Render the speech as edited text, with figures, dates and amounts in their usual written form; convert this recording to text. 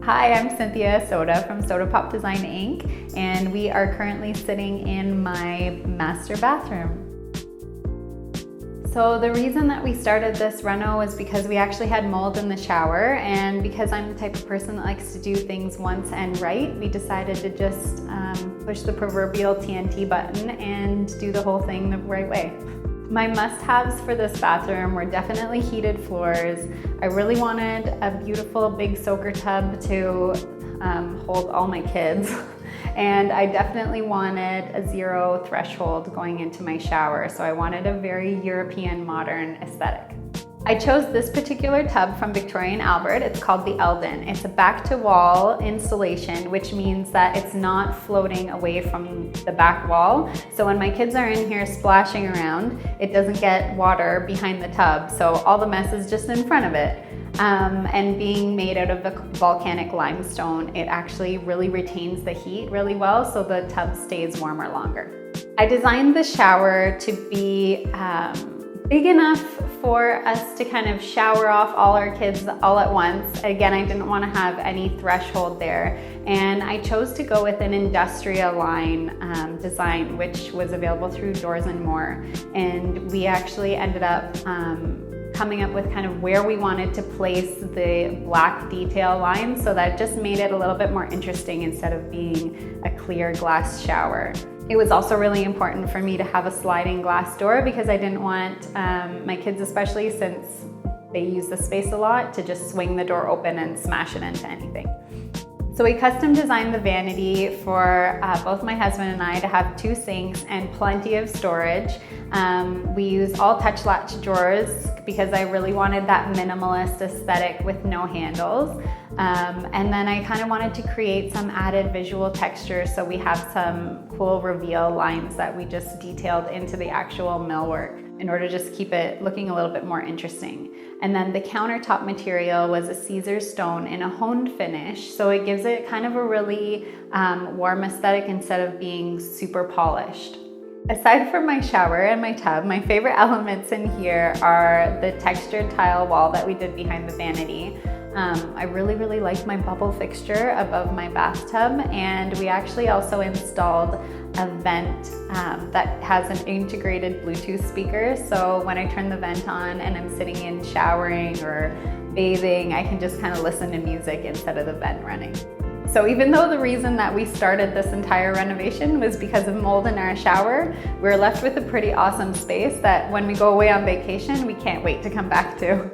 Hi, I'm Cynthia Soda from Soda Pop Design Inc. and we are currently sitting in my master bathroom. So the reason that we started this reno was because we actually had mold in the shower, and because I'm the type of person that likes to do things once and right, we decided to just push the proverbial TNT button and do the whole thing the right way. My must-haves for this bathroom were definitely heated floors. I really wanted a beautiful big soaker tub to hold all my kids. And I definitely wanted a zero threshold going into my shower. So I wanted a very European modern aesthetic. I chose this particular tub from Victoria and Albert. It's called the Eldon. It's a back-to-wall installation, which means that it's not floating away from the back wall. So when my kids are in here splashing around, it doesn't get water behind the tub. So all the mess is just in front of it. And being made out of the volcanic limestone, it actually really retains the heat really well, so the tub stays warmer longer. I designed the shower to be big enough for us to kind of shower off all our kids all at once. Again, I didn't want to have any threshold there. And I chose to go with an industrial line design, which was available through Doors & More. And we actually ended up coming up with kind of where we wanted to place the black detail line, so that just made it a little bit more interesting instead of being a clear glass shower. It was also really important for me to have a sliding glass door because I didn't want my kids, especially since they use the space a lot, to just swing the door open and smash it into anything. So we custom designed the vanity for both my husband and I to have 2 sinks and plenty of storage. We used all touch latch drawers because I really wanted that minimalist aesthetic with no handles. And then I kind of wanted to create some added visual texture, so we have some cool reveal lines that we just detailed into the actual millwork in order to just keep it looking a little bit more interesting. And then the countertop material was a Caesar stone in a honed finish, so it gives it kind of a really warm aesthetic instead of being super polished. Aside from my shower and my tub, my favorite elements in here are the textured tile wall that we did behind the vanity. I really like my bubble fixture above my bathtub, and we actually also installed a vent that has an integrated Bluetooth speaker, so when I turn the vent on and I'm sitting in showering or bathing, I can just kind of listen to music instead of the vent running. So even though the reason that we started this entire renovation was because of mold in our shower, we're left with a pretty awesome space that when we go away on vacation, we can't wait to come back to.